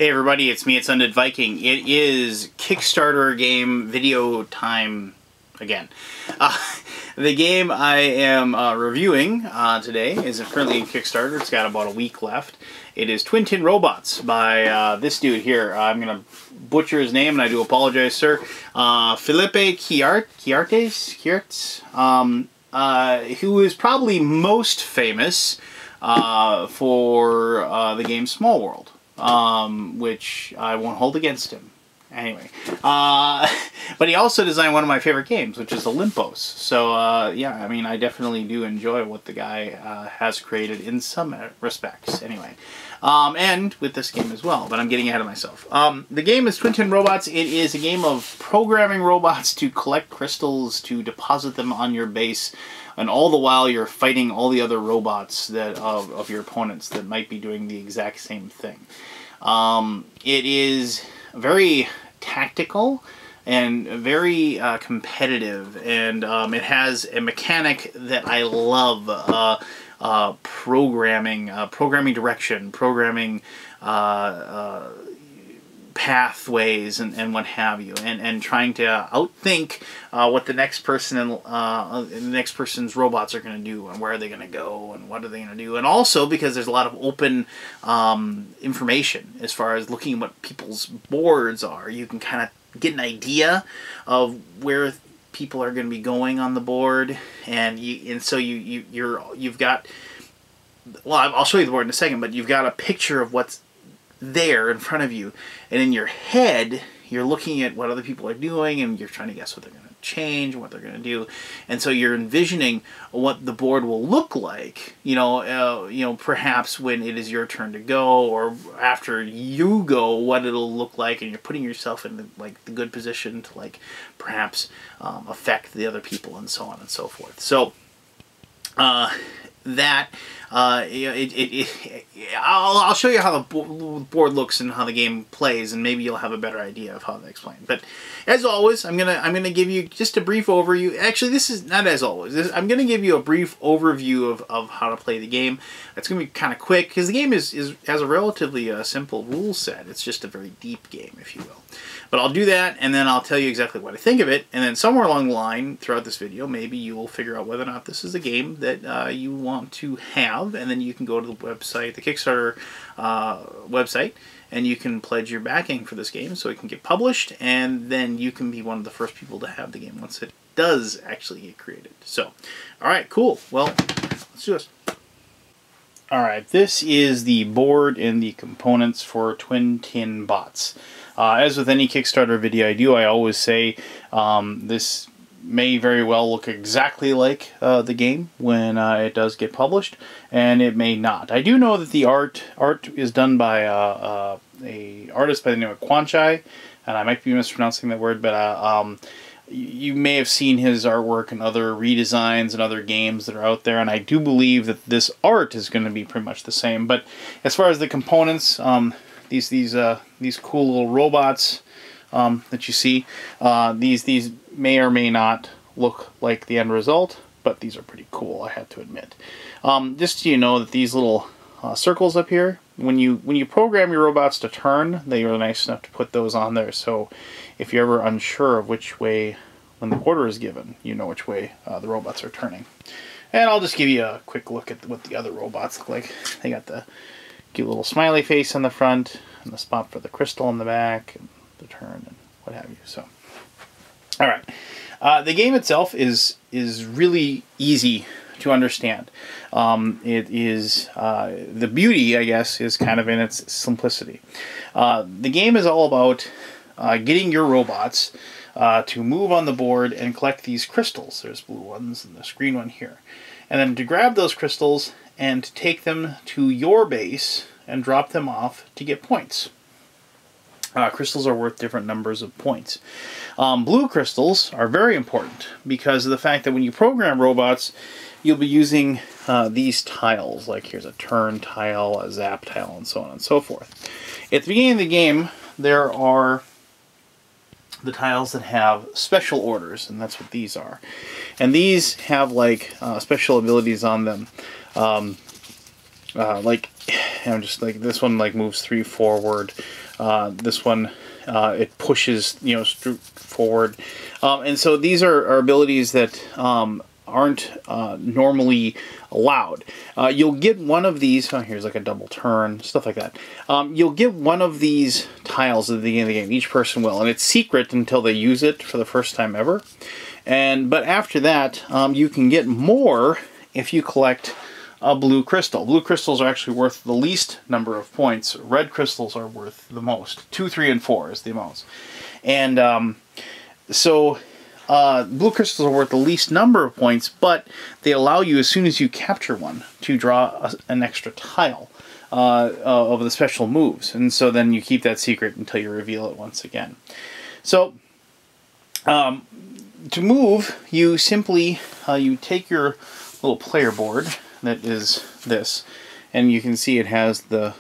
Hey everybody, it's me, it's Undead Viking. It is Kickstarter game video time again. The game I am reviewing today is currently in Kickstarter. It's got about a week left. It is Twin Tin Robots by this dude here. I'm going to butcher his name and I do apologize, sir. Felipe Chiartes, who is probably most famous for the game Small World. Which I won't hold against him. Anyway. But he also designed one of my favorite games, which is Olympos. So, yeah, I mean, I definitely do enjoy what the guy has created in some respects. Anyway. And with this game as well, but I'm getting ahead of myself. The game is Twin Tin Robots. It is a game of programming robots to collect crystals, to deposit them on your base, and all the while you're fighting all the other robots that of your opponents that might be doing the exact same thing. It is very tactical and very competitive, and it has a mechanic that I love. Programming direction, programming pathways, and what have you, and trying to outthink what the next person and the next person's robots are going to do, and where are they going to go, and what are they going to do, and also because there's a lot of open information as far as looking at what people's boards are. You can kind of get an idea of where people are going to be going on the board, and so you've got, well, I'll show you the board in a second, but you've got a picture of what's there in front of you, and in your head you're looking at what other people are doing, and you're trying to guess what they're going to change, what they're going to do, and so you're envisioning what the board will look like, perhaps when it is your turn to go, or after you go, what it'll look like, and you're putting yourself in the good position to perhaps affect the other people, and so on and so forth. So I'll show you how the board looks and how the game plays, and maybe you'll have a better idea of how to explain. But as always, I'm gonna give you just a brief overview. Actually, this is not as always. I'm gonna give you a brief overview of how to play the game. It's gonna be kind of quick because the game has a relatively simple rule set. It's just a very deep game, if you will. But I'll do that, and then I'll tell you exactly what I think of it, and then somewhere along the line throughout this video, maybe you will figure out whether or not this is a game that you want to have, and then you can go to the website, the Kickstarter website, and you can pledge your backing for this game so it can get published, and then you can be one of the first people to have the game once it does actually get created. So, alright, cool. Well, let's do this. Alright, this is the board and the components for Twin Tin Bots. As with any Kickstarter video I do, I always say this may very well look exactly like the game when it does get published, and it may not. I do know that the art is done by a artist by the name of Quanchai, and I might be mispronouncing that word, but you may have seen his artwork in other redesigns and other games that are out there, and I do believe that this art is going to be pretty much the same. But as far as the components, these cool little robots that you see, these may or may not look like the end result, but these are pretty cool, I have to admit. Just so you know that these little circles up here, when you program your robots to turn, they are nice enough to put those on there, so if you're ever unsure of which way, when the order is given, you know which way the robots are turning. And I'll just give you a quick look at what the other robots look like. They got the cute little smiley face on the front, and the spot for the crystal in the back, and the turn, and what have you. So, all right, the game itself is really easy to understand. It is the beauty, I guess, is kind of in its simplicity. The game is all about getting your robots to move on the board and collect these crystals. There's blue ones and this green one here, and then to grab those crystals and to take them to your base and drop them off to get points. Crystals are worth different numbers of points. Blue crystals are very important because of the fact that when you program robots, you'll be using these tiles. Like here's a turn tile, a zap tile, and so on and so forth. At the beginning of the game, there are the tiles that have special orders, and that's what these are. And these have special abilities on them. Just like this one moves 3 forward. This one, it pushes, you know, forward. And so these are abilities that aren't normally allowed. You'll get one of these, oh, here's like a double turn, stuff like that. You'll get one of these tiles at the beginning of the game, each person will, and it's secret until they use it for the first time ever. But after that, you can get more if you collect a blue crystal. Blue crystals are actually worth the least number of points. Red crystals are worth the most. 2, 3, and 4 is the most. And blue crystals are worth the least number of points, but they allow you, as soon as you capture one, to draw an extra tile of the special moves. And so then you keep that secret until you reveal it once again. So to move, you simply you take your little player board that is this, and you can see it has the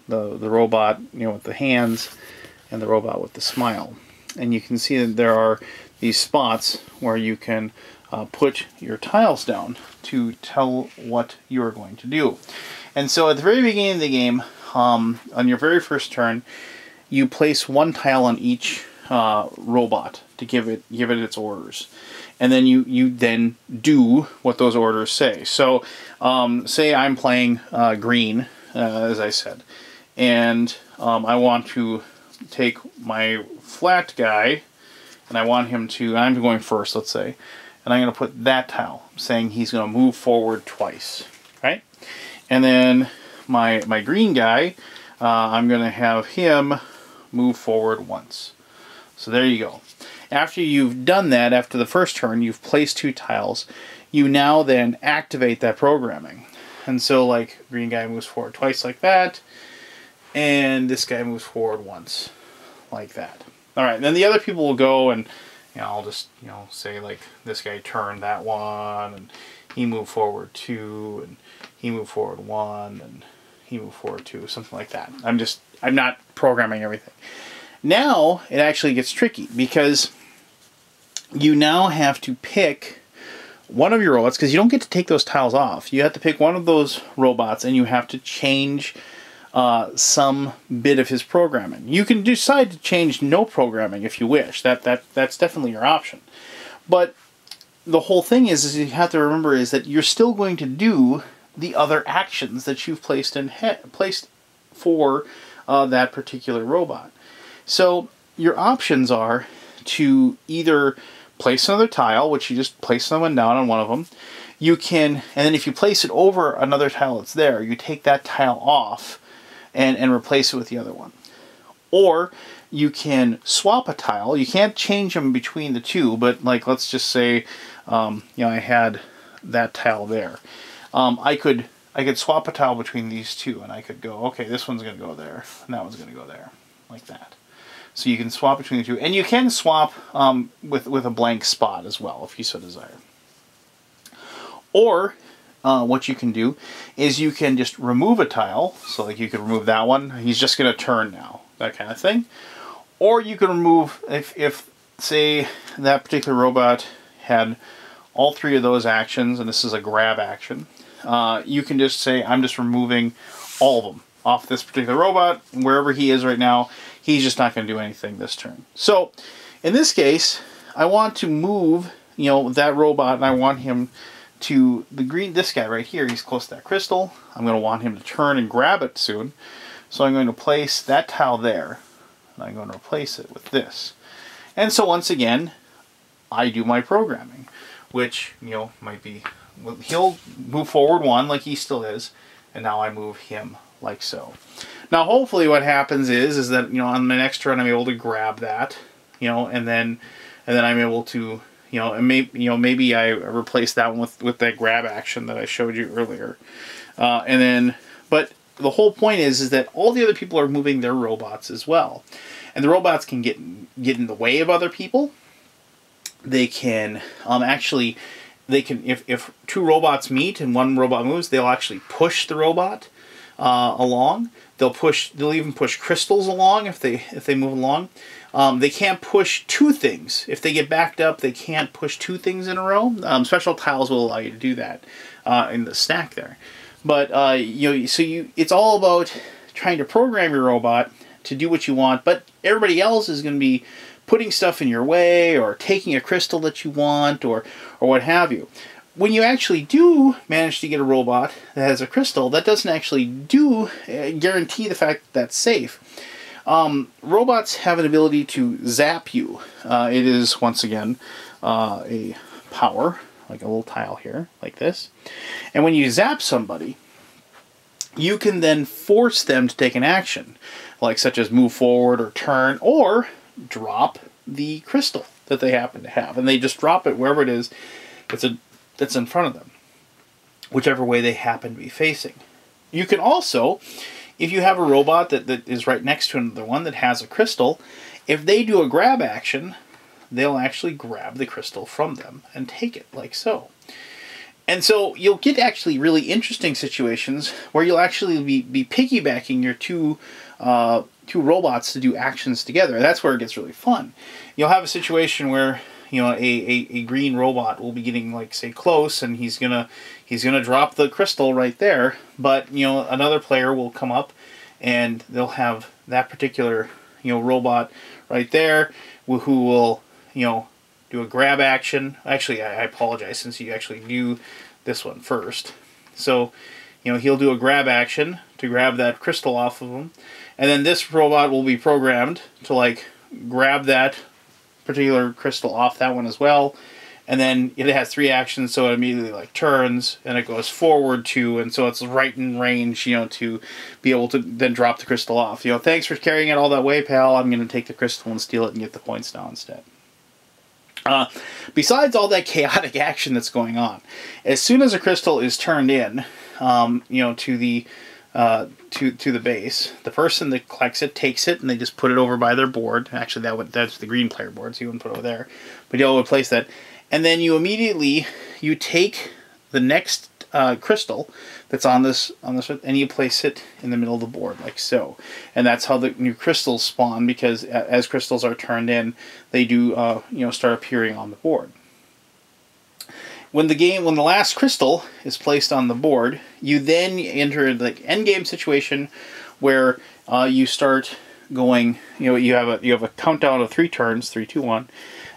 robot, you know, with the hands, and the robot with the smile. And you can see that there are these spots where you can put your tiles down to tell what you are going to do. And so at the very beginning of the game, on your very first turn, you place one tile on each robot to give it its orders. And then you then do what those orders say. So say I'm playing green, as I said, and I want to take my flat guy, and I want him to, I'm going first, let's say, and I'm going to put that tile, saying he's going to move forward twice, right? And then my green guy, I'm going to have him move forward once. So there you go. After you've done that, after the first turn, you've placed 2 tiles, you now then activate that programming. And so, like, green guy moves forward twice like that, and this guy moves forward once like that. All right, then the other people will go, and you know, I'll just, you know, say like this guy turned that one, and he moved forward 2, and he moved forward 1, and he moved forward 2, something like that. I'm not programming everything. Now it actually gets tricky, because you now have to pick one of your robots, because you don't get to take those tiles off. You have to pick one of those robots, and you have to change some bit of his programming. You can decide to change no programming if you wish. That's definitely your option. But the whole thing is you have to remember is that you're still going to do the other actions that you've placed for that particular robot. So your options are to either place another tile, which you just place someone down on one of them. You can, and then if you place it over another tile that's there, you take that tile off and replace it with the other one. Or you can swap a tile. You can't change them between the two, but like, let's just say, you know, I had that tile there. I could swap a tile between these two, and I could go, okay, this one's going to go there, and that one's going to go there, like that. So you can swap between the two, and you can swap with a blank spot as well, if you so desire. Or what you can do is you can just remove a tile. So like you could remove that one. He's just going to turn now, that kind of thing. Or you can remove, if say that particular robot had all 3 of those actions, and this is a grab action, you can just say, I'm just removing all of them off this particular robot. Wherever he is right now, he's just not going to do anything this turn. So in this case, I want to move, you know, that robot, and I want him to the green, this guy right here, he's close to that crystal. I'm going to want him to turn and grab it soon. So I'm going to place that tile there, and I'm going to replace it with this. And so once again, I do my programming, which, you know, might be, he'll move forward 1 like he still is, and now I move him like so. Now hopefully what happens is that, you know, on my next turn I'm able to grab that, you know, and then I'm able to, you know, and maybe I replace that one with that grab action that I showed you earlier. But the whole point is that all the other people are moving their robots as well. And the robots can get in the way of other people. They can if 2 robots meet and one robot moves, they'll actually push the robot along. They'll even push crystals along if they move along. They can't push 2 things. If they get backed up, they can't push 2 things in a row. Special tiles will allow you to do that in the stack there. But you know, so it's all about trying to program your robot to do what you want, but everybody else is going to be putting stuff in your way or taking a crystal that you want or what have you. When you actually do manage to get a robot that has a crystal, that doesn't actually guarantee the fact that that's safe. Robots have an ability to zap you. It is, once again, a power, like a little tile here, like this. And when you zap somebody, you can then force them to take an action, like such as move forward or turn, or drop the crystal that they happen to have. And they just drop it wherever it is that's in front of them, whichever way they happen to be facing. You can also, if you have a robot that is right next to another one that has a crystal, if they do a grab action, they'll actually grab the crystal from them and take it, like so. And so you'll get actually really interesting situations where you'll actually be piggybacking your two robots to do actions together. That's where it gets really fun. You'll have a situation where, you know, a green robot will be getting, like, say, close, and he's gonna drop the crystal right there. But, you know, another player will come up, and they'll have that particular, you know, robot right there, who will, you know, do a grab action. Actually, I apologize, since you actually do this one first. So, you know, he'll do a grab action to grab that crystal off of him, and then this robot will be programmed to, like, grab that particular crystal off that one as well. And then it has 3 actions, so it immediately, like, turns, and it goes forward to, and so it's right in range, you know, to be able to then drop the crystal off. You know, thanks for carrying it all that way, pal. I'm going to take the crystal and steal it and get the points now instead. Besides all that chaotic action that's going on, as soon as a crystal is turned in, you know, to the base, the person that collects it takes it, and they just put it over by their board. Actually, that's the green player board, so you wouldn't put it over there, but you'll place that, and then you immediately take the next crystal that's on this, and you place it in the middle of the board, like so. And that's how the new crystals spawn, because as crystals are turned in, they do you know, start appearing on the board. When the last crystal is placed on the board, you then enter the end game situation where you start going. You know, you have a countdown of 3 turns, 3, 2, 1,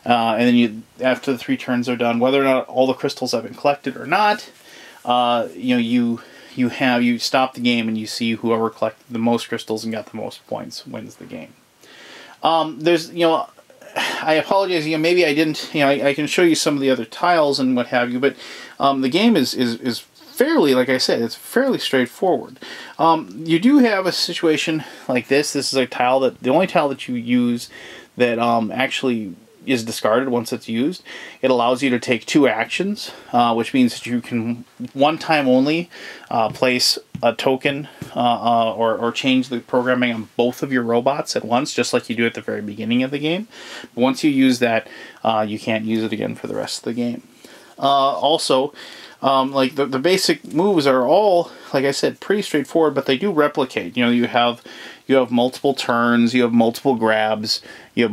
and then after the 3 turns are done, whether or not all the crystals have been collected or not, you know, you stop the game and you see whoever collected the most crystals and got the most points wins the game. There's, you know, I apologize, you know, maybe I didn't, you know, I can show you some of the other tiles and what have you, but the game is fairly, like I said, it's fairly straightforward. You do have a situation like this. This is a tile the only tile that you use that actually is discarded once it's used. It allows you to take 2 actions, which means that you can, one time only, place a token or change the programming on both of your robots at once, just like you do at the very beginning of the game. But once you use that, you can't use it again for the rest of the game. Also, like the basic moves are all, like I said, pretty straightforward, but they do replicate. You know, you have multiple turns, you have multiple grabs, you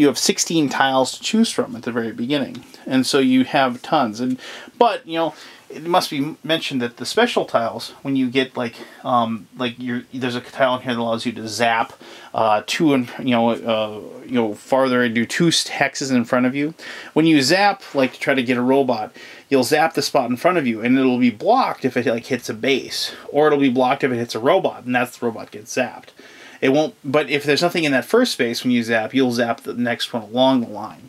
have 16 tiles to choose from at the very beginning, and so you have tons. But you know, it must be mentioned that the special tiles, when you get there's a tile in here that allows you to zap 2 and farther and do 2 hexes in front of you. When you zap, like, to try to get a robot, you'll zap the spot in front of you, and it'll be blocked if it, like, hits a base, or it'll be blocked if it hits a robot, and that's the robot gets zapped. It won't. But if there's nothing in that first space when you zap, you'll zap the next one along the line.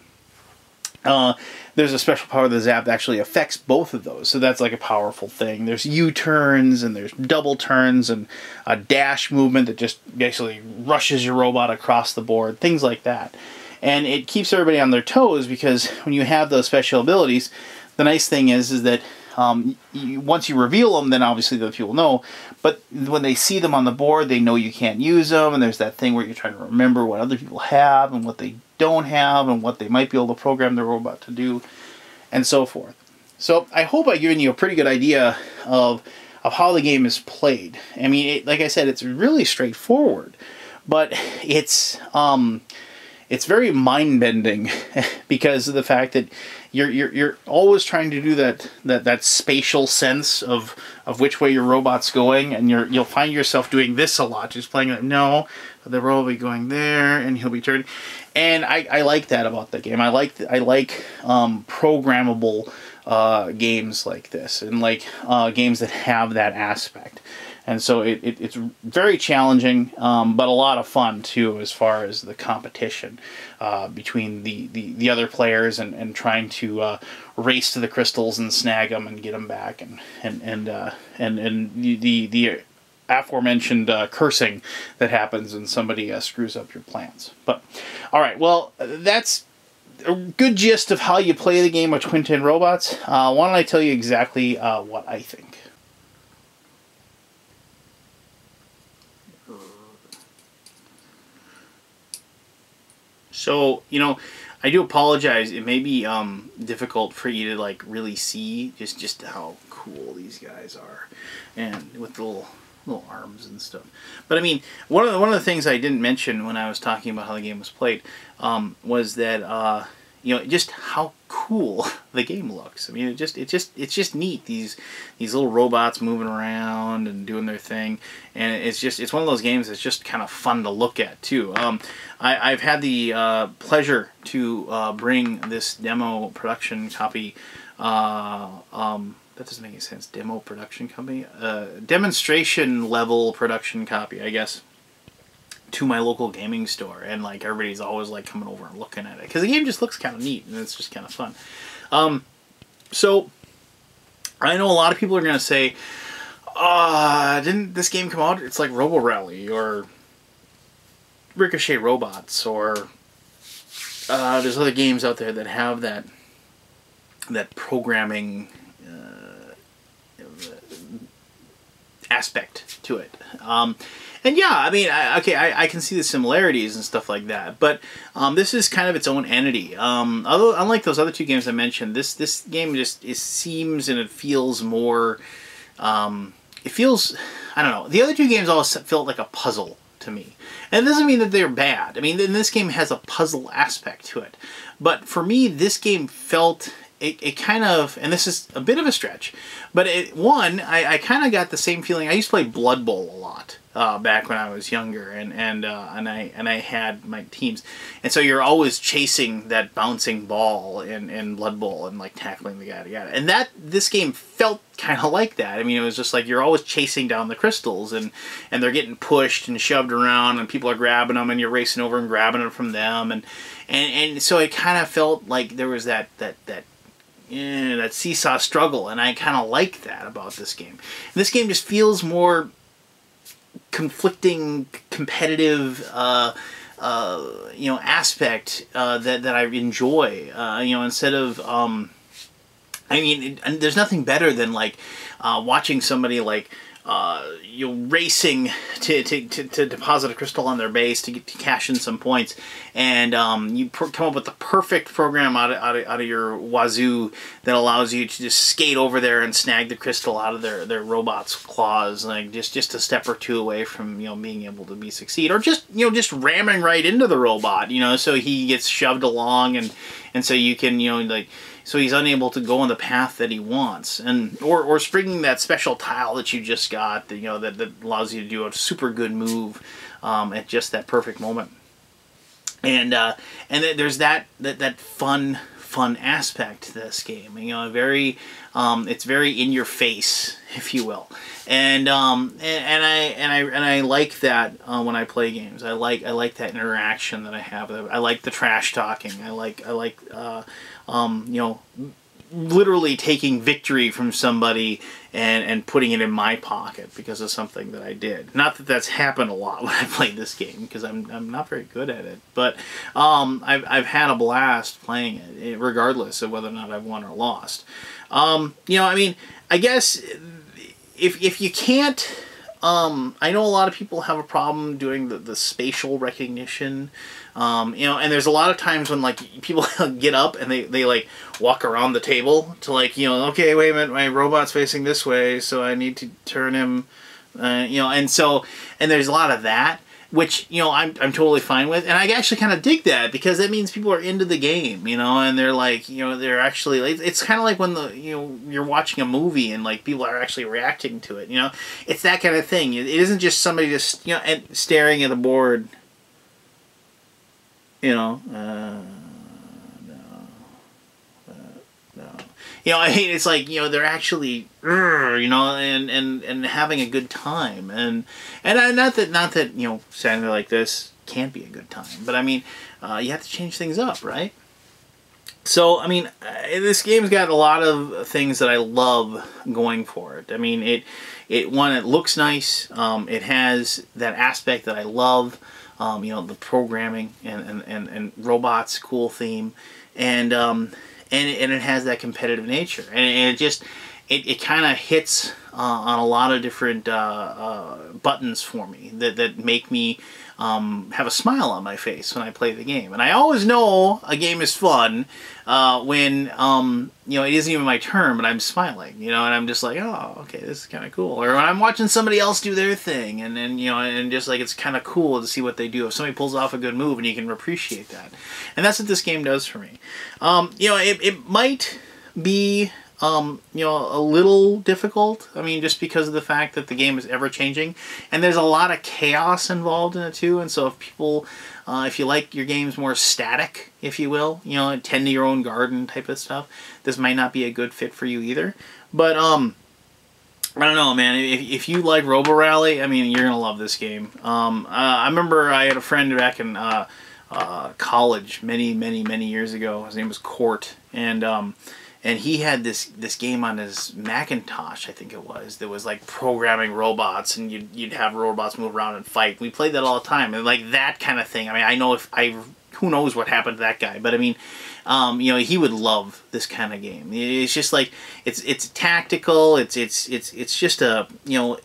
There's a special power of the zap that actually affects both of those, so that's like a powerful thing. There's U-turns, and there's double turns, and a dash movement that just basically rushes your robot across the board, things like that. And it keeps everybody on their toes, because when you have those special abilities, the nice thing is that once you reveal them, then obviously the people know, but when they see them on the board, they know you can't use them, and there's that thing where you're trying to remember what other people have and what they don't have and what they might be able to program their robot to do, and so forth. So I hope I've given you a pretty good idea of how the game is played. I mean, like I said, it's really straightforward, but it's it's very mind-bending because of the fact that you're always trying to do that spatial sense of which way your robot's going, and you'll find yourself doing this a lot, just playing like, no, the robot will be going there, and he'll be turning. And I like that about the game. I like programmable games like this, and like games that have that aspect. And so it's very challenging, but a lot of fun too, as far as the competition between the other players, and trying to race to the crystals and snag them and get them back, and the aforementioned cursing that happens when somebody screws up your plans. But all right, well, that's a good gist of how you play the game of Twin Tin Robots. Why don't I tell you exactly what I think? So, I do apologize. It may be difficult for you to like really see just how cool these guys are, and with the little arms and stuff. But I mean, one of the things I didn't mention when I was talking about how the game was played was that just how cool the game looks. I mean, it's just neat. These little robots moving around and doing their thing, and it's one of those games that's just kind of fun to look at too. I've had the pleasure to bring this demo production copy. That doesn't make any sense. Demo production company, demonstration level production copy, I guess, to my local gaming store, and like everybody's always like coming over and looking at it because the game just looks kind of neat and it's just kind of fun. So I know a lot of people are gonna say, didn't this game come out? It's like Robo Rally or Ricochet Robots, or there's other games out there that have that programming aspect to it. And yeah, I mean, I can see the similarities and stuff like that, but this is kind of its own entity. Unlike those other two games I mentioned, this game it seems and it feels more. It feels, I don't know. The other two games always felt like a puzzle to me, and it doesn't mean that they're bad. I mean, this game has a puzzle aspect to it, but for me, this game felt. It kind of, and this is a bit of a stretch, but I kind of got the same feeling. I used to play Blood Bowl a lot back when I was younger, and I had my teams, and so you're always chasing that bouncing ball in Blood Bowl and like tackling the guy together, and this game felt kind of like that. I mean, it was just like you're always chasing down the crystals, and they're getting pushed and shoved around, and people are grabbing them, and you're racing over and grabbing them from them, and so it kind of felt like there was that seesaw struggle, and I kind of like that about this game. This game just feels more conflicting, competitive, aspect that I enjoy. Instead of, there's nothing better than like watching somebody like racing to deposit a crystal on their base to cash in some points, and you come up with the perfect program out of your wazoo that allows you to just skate over there and snag the crystal out of their robot's claws, like just a step or two away from being able to succeed, or just ramming right into the robot, so he gets shoved along, and so you can so he's unable to go on the path that he wants, and or springing that special tile that you just got, that allows you to do a super good move at just that perfect moment. And there's that fun aspect to this game. It's very in your face, if you will. And I like that when I play games. I like that interaction that I have. I like the trash talking. I like literally taking victory from somebody and putting it in my pocket because of something that I did. Not that that's happened a lot when I played this game, because I'm not very good at it. But I've had a blast playing it, regardless of whether or not I've won or lost. I guess if you can't. I know a lot of people have a problem doing the spatial recognition, and there's a lot of times when like people get up and they like walk around the table to okay, wait a minute, my robot's facing this way, so I need to turn him, and there's a lot of that, which, you know, I'm totally fine with. And I actually kind of dig that, because that means people are into the game, you know, and they're like, you know, they're actually, it's kind of like when you know, you're watching a movie and like people are actually reacting to it, you know. It's that kind of thing. It isn't just somebody just, you know, and staring at a board, you know, no. You know, I mean, it's like, you know, they're actually, you know, and having a good time, and not that you know, standing there like this can't be a good time, but I mean, you have to change things up, right? So I mean, this game's got a lot of things that I love going for it. I mean, it looks nice. It has that aspect that I love. You know, the programming and robots, cool theme, and it has that competitive nature, and it just it kind of hits on a lot of different buttons for me that make me have a smile on my face when I play the game. And I always know a game is fun when you know, it isn't even my turn, but I'm smiling, you know, and I'm just like, oh, okay, this is kind of cool. Or when I'm watching somebody else do their thing, and then, you know, and just like, it's kind of cool to see what they do. If somebody pulls off a good move, and you can appreciate that. And that's what this game does for me. You know, it might be you know, a little difficult. I mean, just because of the fact that the game is ever changing, and there's a lot of chaos involved in it too. And so if people, if you like your games more static, if you will, you know, tend to your own garden type of stuff, this might not be a good fit for you either. But I don't know, man. If you like Robo Rally, I mean, you're gonna love this game. I remember I had a friend back in college many years ago. His name was Court, and he had this game on his Macintosh, I think it was, that was like programming robots, and you'd have robots move around and fight. We played that all the time, and like that kind of thing. I mean, I know who knows what happened to that guy, but I mean, you know, he would love this kind of game. It's just like, it's tactical. It's just a, you know,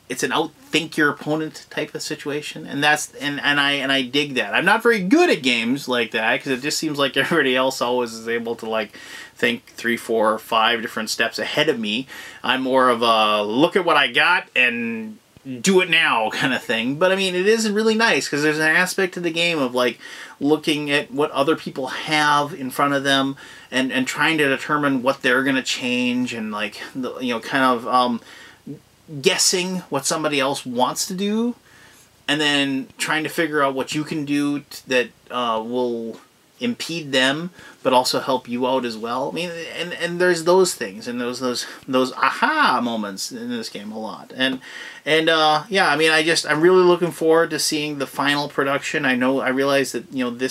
it's an outthink your opponent type of situation, and that's and I dig that. I'm not very good at games like that, because it just seems like everybody else always is able to like think 3, 4, 5 different steps ahead of me. I'm more of a look at what I got and do it now kind of thing. But I mean, it is really nice, because there's an aspect to the game of like looking at what other people have in front of them, and trying to determine what they're gonna change, and like, you know, kind of guessing what somebody else wants to do, and then trying to figure out what you can do that will impede them, but also help you out as well. I mean, and there's those things, and those aha moments in this game a lot. And yeah, I mean, I'm really looking forward to seeing the final production. I realize that, you know,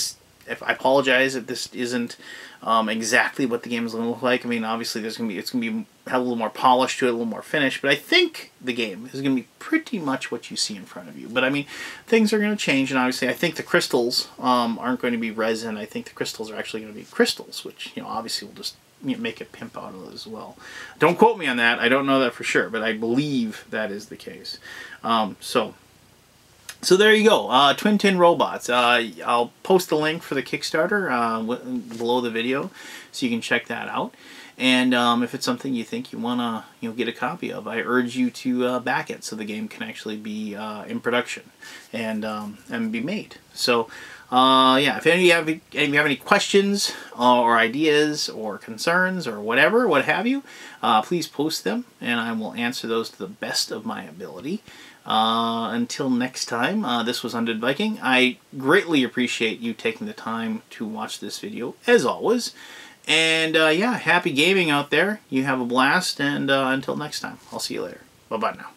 I apologize if this isn't exactly what the game is going to look like. I mean, obviously it's going to be have a little more polish to it, a little more finish, but I think the game is going to be pretty much what you see in front of you. But I mean, things are going to change, and obviously I think the crystals aren't going to be resin. I think the crystals are actually going to be crystals, which, you know, obviously will just, you know, make a pimp out of it as well. Don't quote me on that. I don't know that for sure, but I believe that is the case. So there you go, Twin Tin Robots. I'll post the link for the Kickstarter below the video, so you can check that out. And if it's something you think you want to, you know, get a copy of, I urge you to back it, so the game can actually be in production and be made. So yeah, if any of you have any questions or ideas or concerns or whatever, what have you, please post them, and I will answer those to the best of my ability. Until next time, this was Undead Viking. I greatly appreciate you taking the time to watch this video, as always. And yeah, happy gaming out there. You have a blast, and until next time, I'll see you later. Bye-bye now.